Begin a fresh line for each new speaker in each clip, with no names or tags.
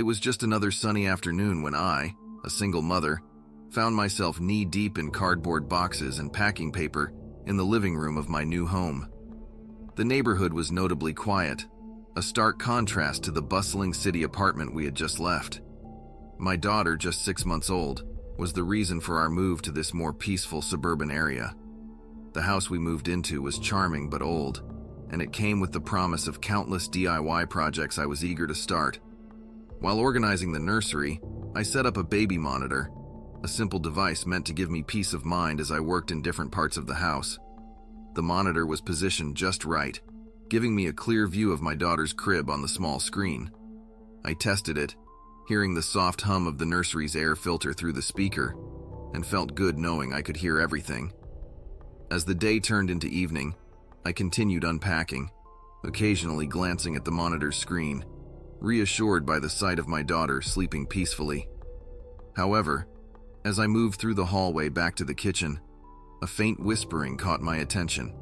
was just another sunny afternoon when I, a single mother, found myself knee-deep in cardboard boxes and packing paper in the living room of my new home. The neighborhood was notably quiet, a stark contrast to the bustling city apartment we had just left. My daughter, just 6 months old, was the reason for our move to this more peaceful suburban area. The house we moved into was charming but old, and it came with the promise of countless DIY projects I was eager to start. While organizing the nursery, I set up a baby monitor, a simple device meant to give me peace of mind as I worked in different parts of the house. The monitor was positioned just right, giving me a clear view of my daughter's crib on the small screen. I tested it, hearing the soft hum of the nursery's air filter through the speaker, and felt good knowing I could hear everything. As the day turned into evening, I continued unpacking, occasionally glancing at the monitor's screen, reassured by the sight of my daughter sleeping peacefully. However, as I moved through the hallway back to the kitchen, a faint whispering caught my attention.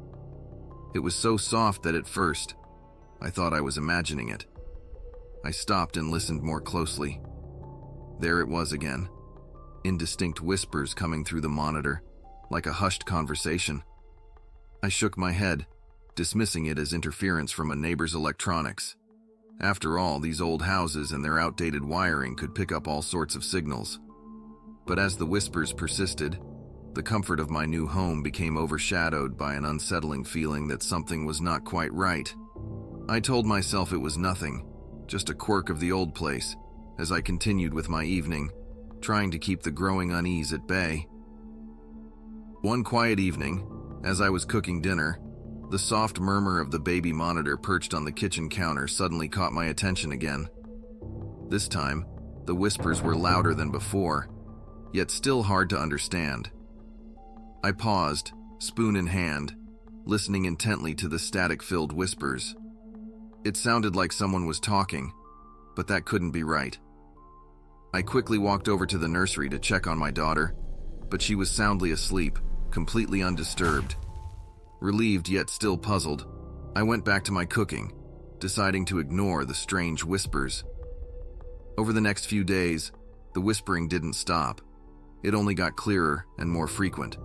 It was so soft that at first, I thought I was imagining it. I stopped and listened more closely. There it was again, indistinct whispers coming through the monitor, like a hushed conversation. I shook my head, dismissing it as interference from a neighbor's electronics. After all, these old houses and their outdated wiring could pick up all sorts of signals. But as the whispers persisted, the comfort of my new home became overshadowed by an unsettling feeling that something was not quite right. I told myself it was nothing, just a quirk of the old place, as I continued with my evening, trying to keep the growing unease at bay. One quiet evening, as I was cooking dinner, the soft murmur of the baby monitor perched on the kitchen counter suddenly caught my attention again. This time, the whispers were louder than before, yet still hard to understand. I paused, spoon in hand, listening intently to the static-filled whispers. It sounded like someone was talking, but that couldn't be right. I quickly walked over to the nursery to check on my daughter, but she was soundly asleep, completely undisturbed. Relieved yet still puzzled, I went back to my cooking, deciding to ignore the strange whispers. Over the next few days, the whispering didn't stop. It only got clearer and more frequent.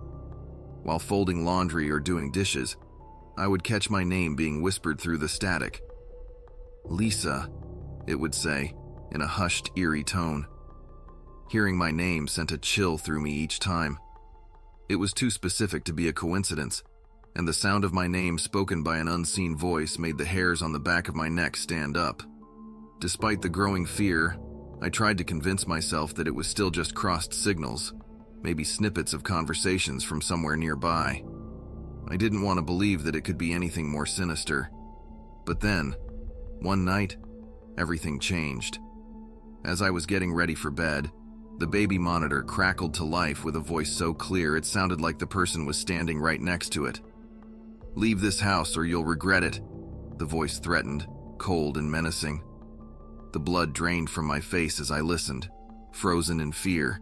While folding laundry or doing dishes, I would catch my name being whispered through the static. "Lisa," it would say, in a hushed, eerie tone. Hearing my name sent a chill through me each time. It was too specific to be a coincidence, and the sound of my name spoken by an unseen voice made the hairs on the back of my neck stand up. Despite the growing fear, I tried to convince myself that it was still just crossed signals, maybe snippets of conversations from somewhere nearby. I didn't want to believe that it could be anything more sinister. But then, one night, everything changed. As I was getting ready for bed, the baby monitor crackled to life with a voice so clear it sounded like the person was standing right next to it. "Leave this house or you'll regret it," the voice threatened, cold and menacing. The blood drained from my face as I listened, frozen in fear.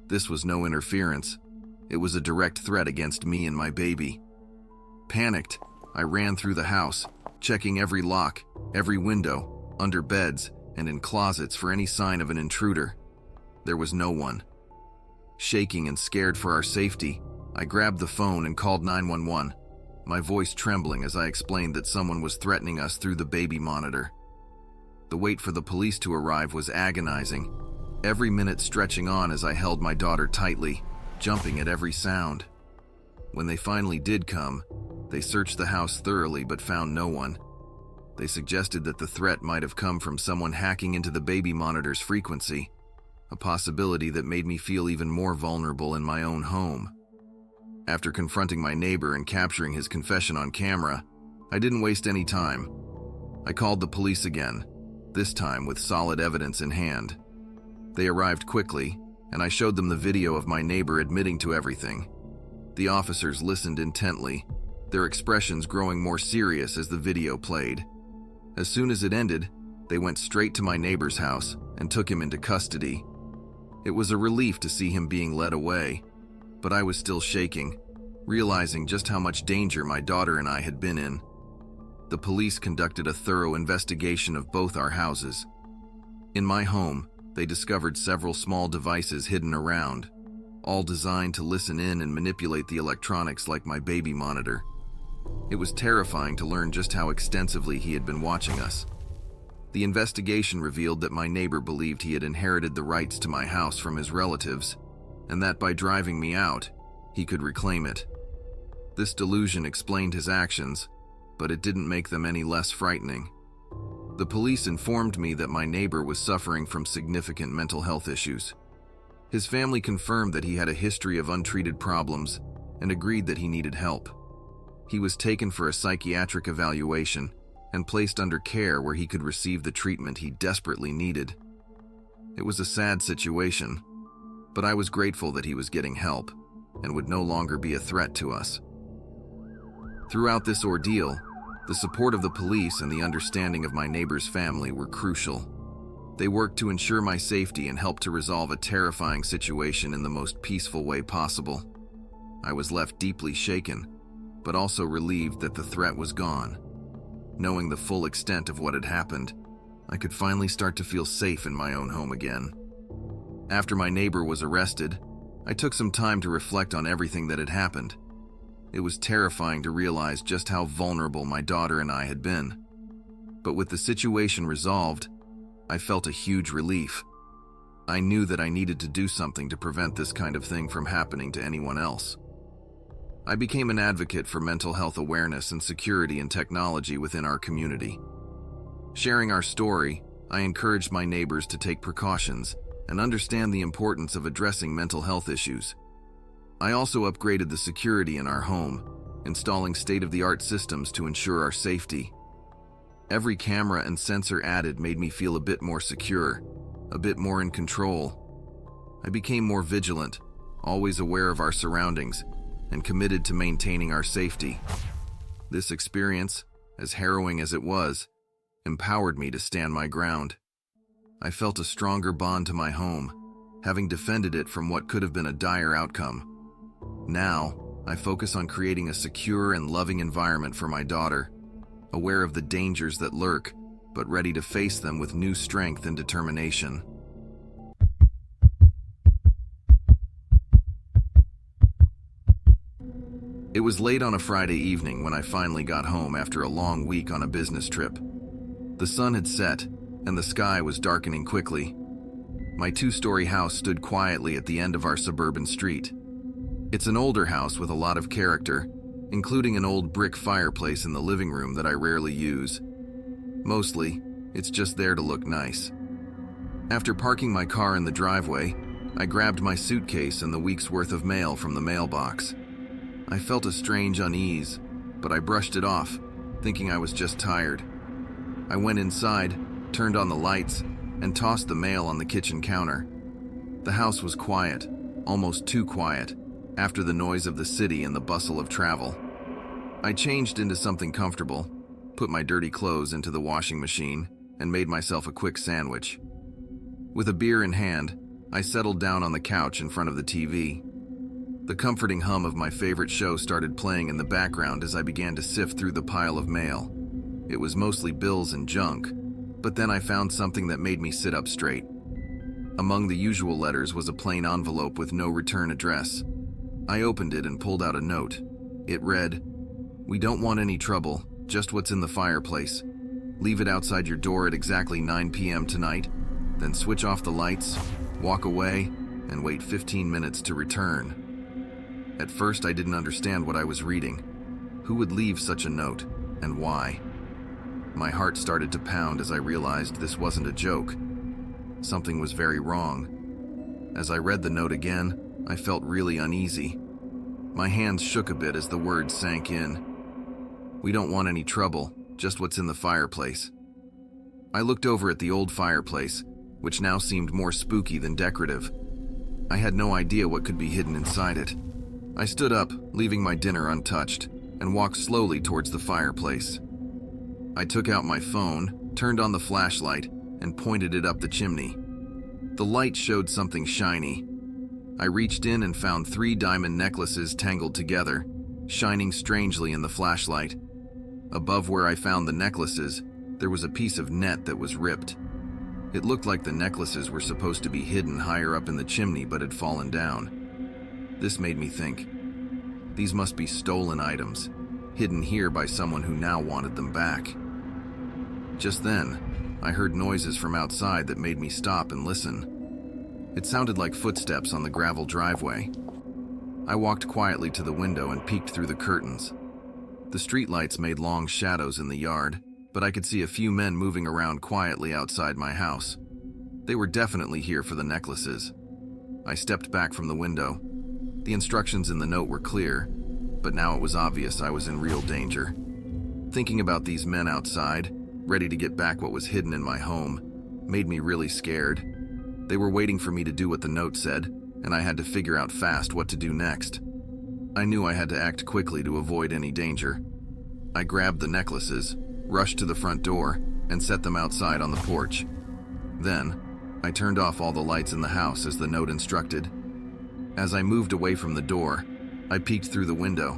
This was no interference. It was a direct threat against me and my baby. Panicked, I ran through the house, checking every lock, every window, under beds, and in closets for any sign of an intruder. There was no one. Shaking and scared for our safety, I grabbed the phone and called 911, my voice trembling as I explained that someone was threatening us through the baby monitor. The wait for the police to arrive was agonizing, every minute stretching on as I held my daughter tightly, jumping at every sound. When they finally did come, they searched the house thoroughly but found no one. They suggested that the threat might have come from someone hacking into the baby monitor's frequency, a possibility that made me feel even more vulnerable in my own home. After confronting my neighbor and capturing his confession on camera, I didn't waste any time. I called the police again, this time with solid evidence in hand. They arrived quickly, and I showed them the video of my neighbor admitting to everything. The officers listened intently, their expressions growing more serious as the video played. As soon as it ended, they went straight to my neighbor's house and took him into custody. It was a relief to see him being led away, but I was still shaking, realizing just how much danger my daughter and I had been in. The police conducted a thorough investigation of both our houses. In my home, they discovered several small devices hidden around, all designed to listen in and manipulate the electronics like my baby monitor. It was terrifying to learn just how extensively he had been watching us. The investigation revealed that my neighbor believed he had inherited the rights to my house from his relatives, and that by driving me out, he could reclaim it. This delusion explained his actions, but it didn't make them any less frightening. The police informed me that my neighbor was suffering from significant mental health issues. His family confirmed that he had a history of untreated problems and agreed that he needed help. He was taken for a psychiatric evaluation and placed under care where he could receive the treatment he desperately needed. It was a sad situation, but I was grateful that he was getting help and would no longer be a threat to us. Throughout this ordeal, the support of the police and the understanding of my neighbor's family were crucial. They worked to ensure my safety and helped to resolve a terrifying situation in the most peaceful way possible. I was left deeply shaken, but also relieved that the threat was gone. Knowing the full extent of what had happened, I could finally start to feel safe in my own home again. After my neighbor was arrested, I took some time to reflect on everything that had happened. It was terrifying to realize just how vulnerable my daughter and I had been. But with the situation resolved, I felt a huge relief. I knew that I needed to do something to prevent this kind of thing from happening to anyone else. I became an advocate for mental health awareness and security in technology within our community. Sharing our story, I encouraged my neighbors to take precautions and understand the importance of addressing mental health issues. I also upgraded the security in our home, installing state-of-the-art systems to ensure our safety. Every camera and sensor added made me feel a bit more secure, a bit more in control. I became more vigilant, always aware of our surroundings, and committed to maintaining our safety. This experience, as harrowing as it was, empowered me to stand my ground. I felt a stronger bond to my home, having defended it from what could have been a dire outcome. Now, I focus on creating a secure and loving environment for my daughter, aware of the dangers that lurk, but ready to face them with new strength and determination. It was late on a Friday evening when I finally got home after a long week on a business trip. The sun had set, and the sky was darkening quickly. My two-story house stood quietly at the end of our suburban street. It's an older house with a lot of character, including an old brick fireplace in the living room that I rarely use. Mostly, it's just there to look nice. After parking my car in the driveway, I grabbed my suitcase and the week's worth of mail from the mailbox. I felt a strange unease, but I brushed it off, thinking I was just tired. I went inside, turned on the lights, and tossed the mail on the kitchen counter. The house was quiet, almost too quiet, after the noise of the city and the bustle of travel. I changed into something comfortable, put my dirty clothes into the washing machine, and made myself a quick sandwich. With a beer in hand, I settled down on the couch in front of the TV. The comforting hum of my favorite show started playing in the background as I began to sift through the pile of mail. It was mostly bills and junk, but then I found something that made me sit up straight. Among the usual letters was a plain envelope with no return address. I opened it and pulled out a note. It read, "We don't want any trouble, just what's in the fireplace. Leave it outside your door at exactly 9 p.m. tonight, then switch off the lights, walk away, and wait 15 minutes to return." At first, I didn't understand what I was reading. Who would leave such a note, and why? My heart started to pound as I realized this wasn't a joke. Something was very wrong. As I read the note again, I felt really uneasy. My hands shook a bit as the words sank in. "We don't want any trouble, just what's in the fireplace." I looked over at the old fireplace, which now seemed more spooky than decorative. I had no idea what could be hidden inside it. I stood up, leaving my dinner untouched, and walked slowly towards the fireplace. I took out my phone, turned on the flashlight, and pointed it up the chimney. The light showed something shiny. I reached in and found 3 diamond necklaces tangled together, shining strangely in the flashlight. Above where I found the necklaces, there was a piece of net that was ripped. It looked like the necklaces were supposed to be hidden higher up in the chimney but had fallen down. This made me think, these must be stolen items, hidden here by someone who now wanted them back. Just then, I heard noises from outside that made me stop and listen. It sounded like footsteps on the gravel driveway. I walked quietly to the window and peeked through the curtains. The streetlights made long shadows in the yard, but I could see a few men moving around quietly outside my house. They were definitely here for the necklaces. I stepped back from the window. The instructions in the note were clear, but now it was obvious I was in real danger. Thinking about these men outside, ready to get back what was hidden in my home, made me really scared. They were waiting for me to do what the note said, and I had to figure out fast what to do next. I knew I had to act quickly to avoid any danger. I grabbed the necklaces, rushed to the front door, and set them outside on the porch. Then, I turned off all the lights in the house as the note instructed. As I moved away from the door, I peeked through the window.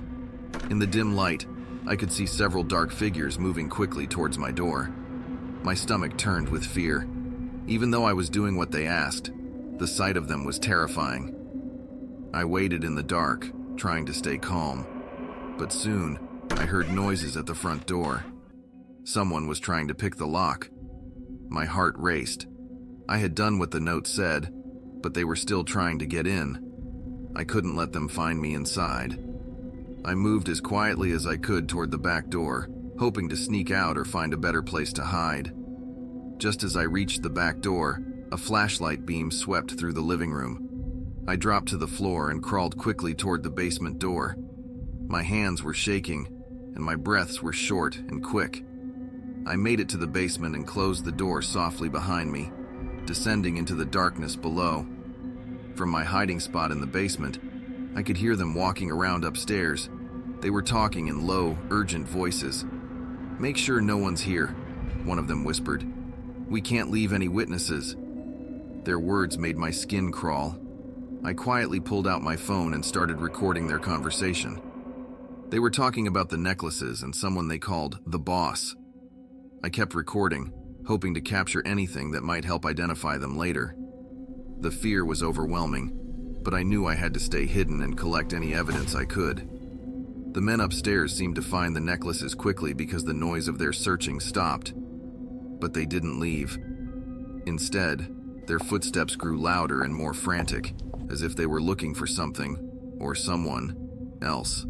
In the dim light, I could see several dark figures moving quickly towards my door. My stomach turned with fear. Even though I was doing what they asked, the sight of them was terrifying. I waited in the dark, trying to stay calm. But soon, I heard noises at the front door. Someone was trying to pick the lock. My heart raced. I had done what the note said, but they were still trying to get in. I couldn't let them find me inside. I moved as quietly as I could toward the back door, hoping to sneak out or find a better place to hide. Just as I reached the back door, a flashlight beam swept through the living room. I dropped to the floor and crawled quickly toward the basement door. My hands were shaking, and my breaths were short and quick. I made it to the basement and closed the door softly behind me, descending into the darkness below. From my hiding spot in the basement, I could hear them walking around upstairs. They were talking in low, urgent voices. "Make sure no one's here," one of them whispered. "We can't leave any witnesses." Their words made my skin crawl. I quietly pulled out my phone and started recording their conversation. They were talking about the necklaces and someone they called the boss. I kept recording, hoping to capture anything that might help identify them later. The fear was overwhelming, but I knew I had to stay hidden and collect any evidence I could. The men upstairs seemed to find the necklaces quickly because the noise of their searching stopped. But they didn't leave. Instead, their footsteps grew louder and more frantic, as if they were looking for something, or someone, else.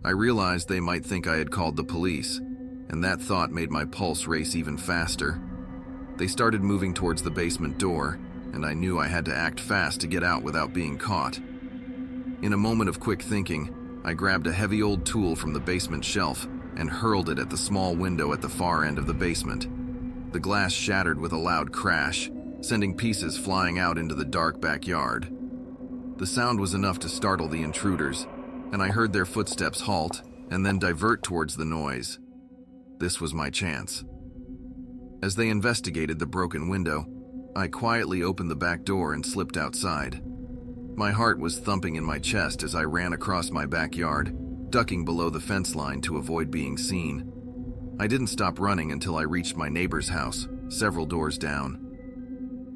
I realized they might think I had called the police, and that thought made my pulse race even faster. They started moving towards the basement door, and I knew I had to act fast to get out without being caught. In a moment of quick thinking, I grabbed a heavy old tool from the basement shelf and hurled it at the small window at the far end of the basement. The glass shattered with a loud crash, sending pieces flying out into the dark backyard. The sound was enough to startle the intruders, and I heard their footsteps halt and then divert towards the noise. This was my chance. As they investigated the broken window, I quietly opened the back door and slipped outside. My heart was thumping in my chest as I ran across my backyard, ducking below the fence line to avoid being seen. I didn't stop running until I reached my neighbor's house, several doors down.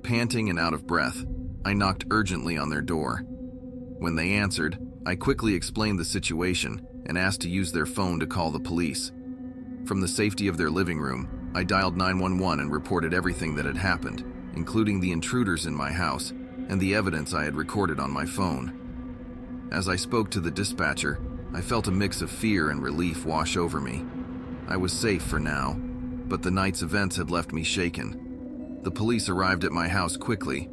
Panting and out of breath, I knocked urgently on their door. When they answered, I quickly explained the situation and asked to use their phone to call the police. From the safety of their living room, I dialed 911 and reported everything that had happened, including the intruders in my house and the evidence I had recorded on my phone. As I spoke to the dispatcher, I felt a mix of fear and relief wash over me. I was safe for now, but the night's events had left me shaken. The police arrived at my house quickly,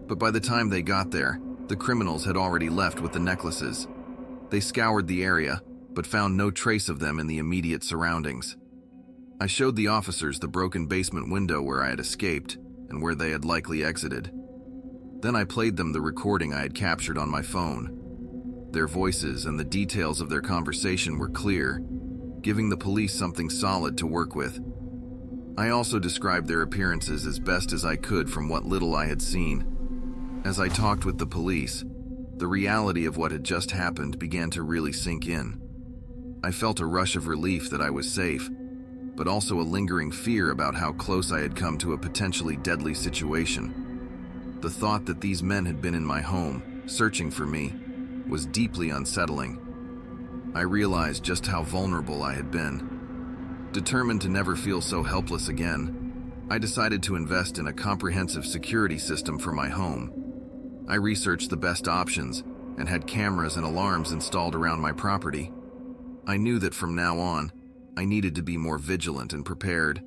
but by the time they got there, the criminals had already left with the necklaces. They scoured the area, but found no trace of them in the immediate surroundings. I showed the officers the broken basement window where I had escaped and where they had likely exited. Then I played them the recording I had captured on my phone. Their voices and the details of their conversation were clear, giving the police something solid to work with. I also described their appearances as best as I could from what little I had seen. As I talked with the police, the reality of what had just happened began to really sink in. I felt a rush of relief that I was safe, but also a lingering fear about how close I had come to a potentially deadly situation. The thought that these men had been in my home, searching for me, was deeply unsettling. I realized just how vulnerable I had been. Determined to never feel so helpless again, I decided to invest in a comprehensive security system for my home. I researched the best options and had cameras and alarms installed around my property. I knew that from now on, I needed to be more vigilant and prepared.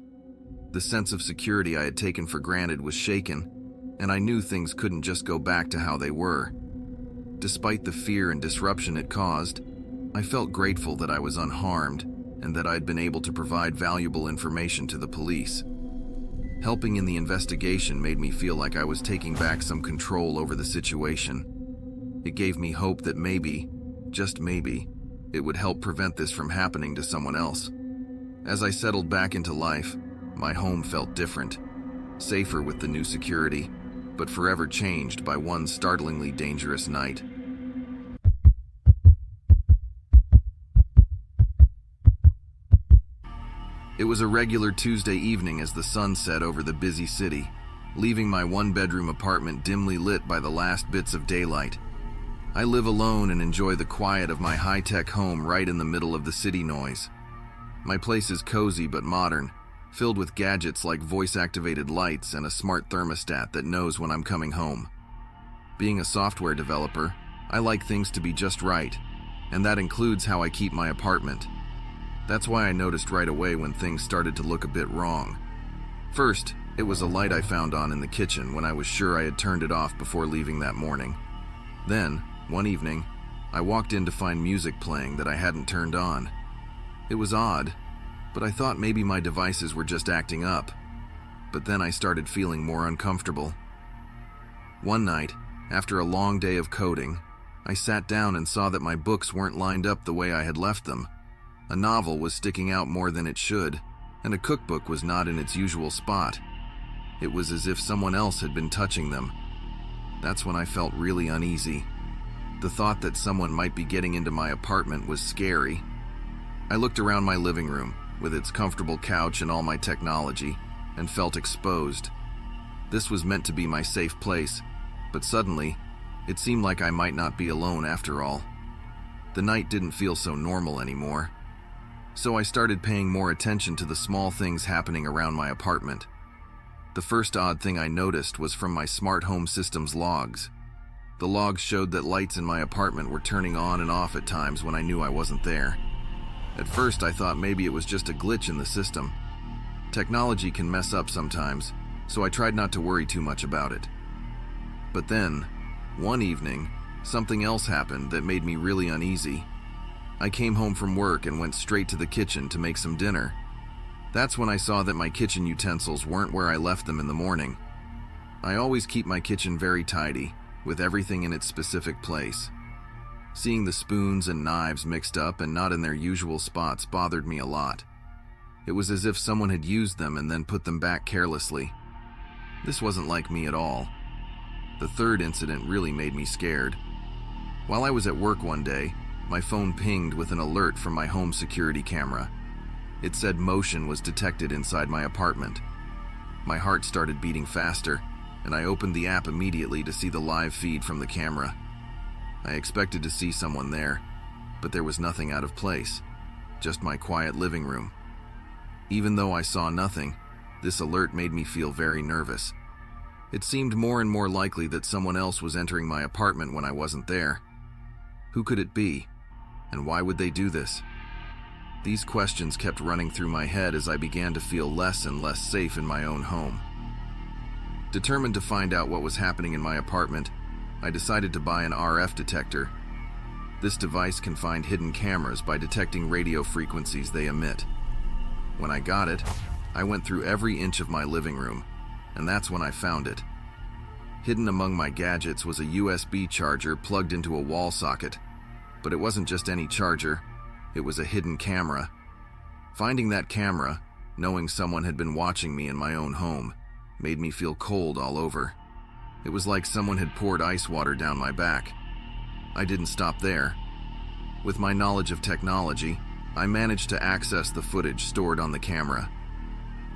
The sense of security I had taken for granted was shaken, and I knew things couldn't just go back to how they were. Despite the fear and disruption it caused, I felt grateful that I was unharmed and that I'd been able to provide valuable information to the police. Helping in the investigation made me feel like I was taking back some control over the situation. It gave me hope that maybe, just maybe, it would help prevent this from happening to someone else. As I settled back into life, my home felt different, safer with the new security, but forever changed by one startlingly dangerous night. It was a regular Tuesday evening as the sun set over the busy city, leaving my one-bedroom apartment dimly lit by the last bits of daylight. I live alone and enjoy the quiet of my high-tech home right in the middle of the city noise. My place is cozy but modern, filled with gadgets like voice-activated lights and a smart thermostat that knows when I'm coming home. Being a software developer, I like things to be just right, and that includes how I keep my apartment. That's why I noticed right away when things started to look a bit wrong. First, it was a light I found on in the kitchen when I was sure I had turned it off before leaving that morning. Then, one evening, I walked in to find music playing that I hadn't turned on. It was odd, but I thought maybe my devices were just acting up. But then I started feeling more uncomfortable. One night, after a long day of coding, I sat down and saw that my books weren't lined up the way I had left them. A novel was sticking out more than it should, and a cookbook was not in its usual spot. It was as if someone else had been touching them. That's when I felt really uneasy. The thought that someone might be getting into my apartment was scary. I looked around my living room, with its comfortable couch and all my technology, and felt exposed. This was meant to be my safe place, but suddenly, it seemed like I might not be alone after all. The night didn't feel so normal anymore. So I started paying more attention to the small things happening around my apartment. The first odd thing I noticed was from my smart home system's logs. The logs showed that lights in my apartment were turning on and off at times when I knew I wasn't there. At first I thought maybe it was just a glitch in the system. Technology can mess up sometimes, so I tried not to worry too much about it. But then, one evening, something else happened that made me really uneasy. I came home from work and went straight to the kitchen to make some dinner. That's when I saw that my kitchen utensils weren't where I left them in the morning. I always keep my kitchen very tidy, with everything in its specific place. Seeing the spoons and knives mixed up and not in their usual spots bothered me a lot. It was as if someone had used them and then put them back carelessly. This wasn't like me at all. The third incident really made me scared. While I was at work one day, my phone pinged with an alert from my home security camera. It said motion was detected inside my apartment. My heart started beating faster, and I opened the app immediately to see the live feed from the camera. I expected to see someone there, but there was nothing out of place, just my quiet living room. Even though I saw nothing, this alert made me feel very nervous. It seemed more and more likely that someone else was entering my apartment when I wasn't there. Who could it be? And why would they do this? These questions kept running through my head as I began to feel less and less safe in my own home. Determined to find out what was happening in my apartment, I decided to buy an RF detector. This device can find hidden cameras by detecting radio frequencies they emit. When I got it, I went through every inch of my living room, and that's when I found it. Hidden among my gadgets was a USB charger plugged into a wall socket. But it wasn't just any charger, it was a hidden camera. Finding that camera, knowing someone had been watching me in my own home, made me feel cold all over. It was like someone had poured ice water down my back. I didn't stop there. With my knowledge of technology, I managed to access the footage stored on the camera.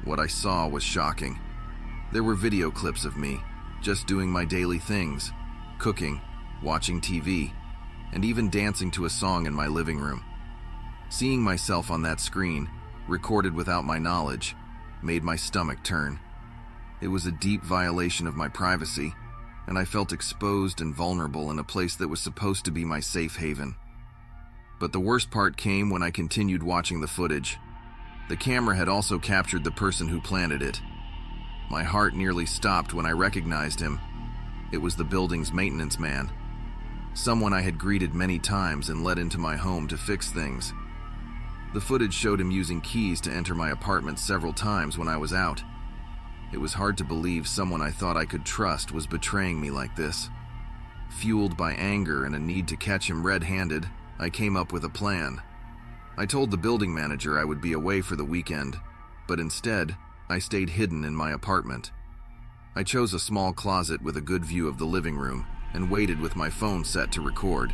What I saw was shocking. There were video clips of me, just doing my daily things, cooking, watching TV, and even dancing to a song in my living room. Seeing myself on that screen, recorded without my knowledge, made my stomach turn. It was a deep violation of my privacy, and I felt exposed and vulnerable in a place that was supposed to be my safe haven. But the worst part came when I continued watching the footage. The camera had also captured the person who planted it. My heart nearly stopped when I recognized him. It was the building's maintenance man, someone I had greeted many times and let into my home to fix things. The footage showed him using keys to enter my apartment several times when I was out. It was hard to believe someone I thought I could trust was betraying me like this. Fueled by anger and a need to catch him red-handed, I came up with a plan. I told the building manager I would be away for the weekend, but instead, I stayed hidden in my apartment. I chose a small closet with a good view of the living room and waited with my phone set to record.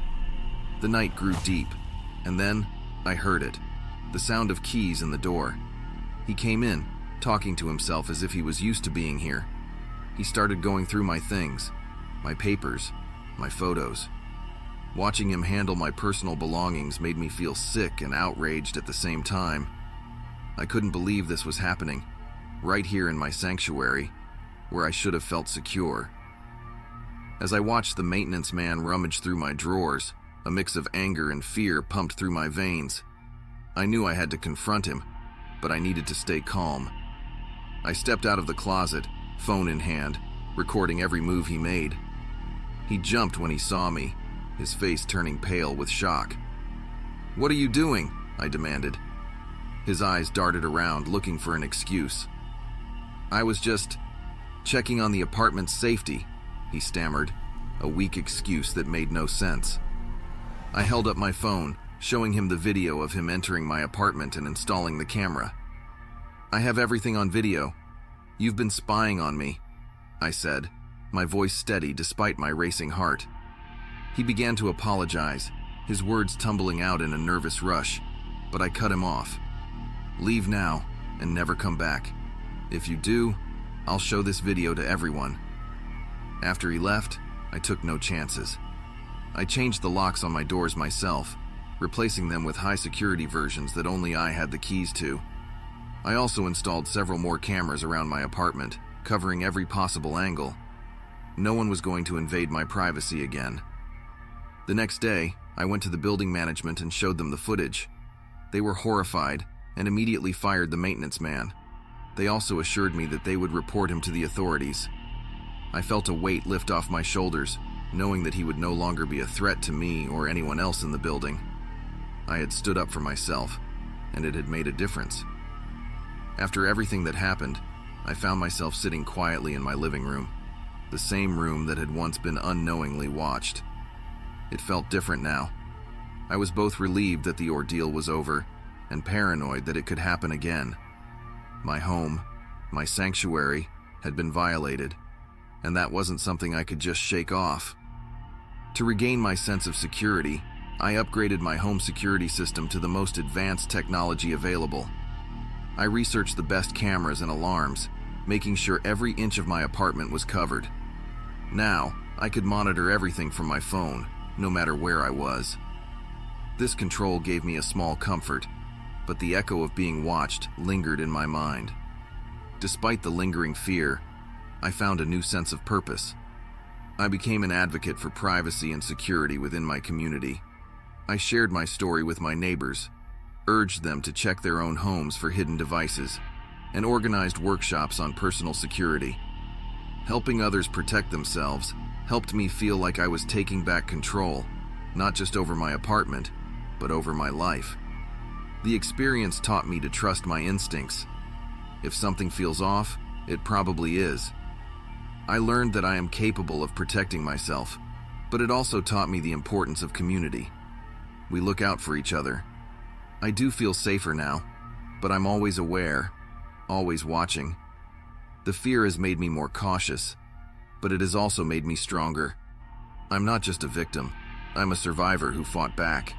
The night grew deep, and then I heard it, the sound of keys in the door. He came in, talking to himself as if he was used to being here. He started going through my things, my papers, my photos. Watching him handle my personal belongings made me feel sick and outraged at the same time. I couldn't believe this was happening, right here in my sanctuary, where I should have felt secure. As I watched the maintenance man rummage through my drawers, a mix of anger and fear pumped through my veins. I knew I had to confront him, but I needed to stay calm. I stepped out of the closet, phone in hand, recording every move he made. He jumped when he saw me, his face turning pale with shock. "What are you doing?" I demanded. His eyes darted around, looking for an excuse. "I was just checking on the apartment's safety," he stammered, a weak excuse that made no sense. I held up my phone, showing him the video of him entering my apartment and installing the camera. "I have everything on video. You've been spying on me," I said, my voice steady despite my racing heart. He began to apologize, his words tumbling out in a nervous rush, but I cut him off. "Leave now and never come back. If you do, I'll show this video to everyone." After he left, I took no chances. I changed the locks on my doors myself, replacing them with high-security versions that only I had the keys to. I also installed several more cameras around my apartment, covering every possible angle. No one was going to invade my privacy again. The next day, I went to the building management and showed them the footage. They were horrified and immediately fired the maintenance man. They also assured me that they would report him to the authorities. I felt a weight lift off my shoulders, knowing that he would no longer be a threat to me or anyone else in the building. I had stood up for myself, and it had made a difference. After everything that happened, I found myself sitting quietly in my living room, the same room that had once been unknowingly watched. It felt different now. I was both relieved that the ordeal was over and paranoid that it could happen again. My home, my sanctuary, had been violated, and that wasn't something I could just shake off. To regain my sense of security, I upgraded my home security system to the most advanced technology available. I researched the best cameras and alarms, making sure every inch of my apartment was covered. Now, I could monitor everything from my phone, no matter where I was. This control gave me a small comfort, but the echo of being watched lingered in my mind. Despite the lingering fear, I found a new sense of purpose. I became an advocate for privacy and security within my community. I shared my story with my neighbors, urged them to check their own homes for hidden devices, and organized workshops on personal security. Helping others protect themselves helped me feel like I was taking back control, not just over my apartment, but over my life. The experience taught me to trust my instincts. If something feels off, it probably is. I learned that I am capable of protecting myself, but it also taught me the importance of community. We look out for each other. I do feel safer now, but I'm always aware, always watching. The fear has made me more cautious, but it has also made me stronger. I'm not just a victim, I'm a survivor who fought back.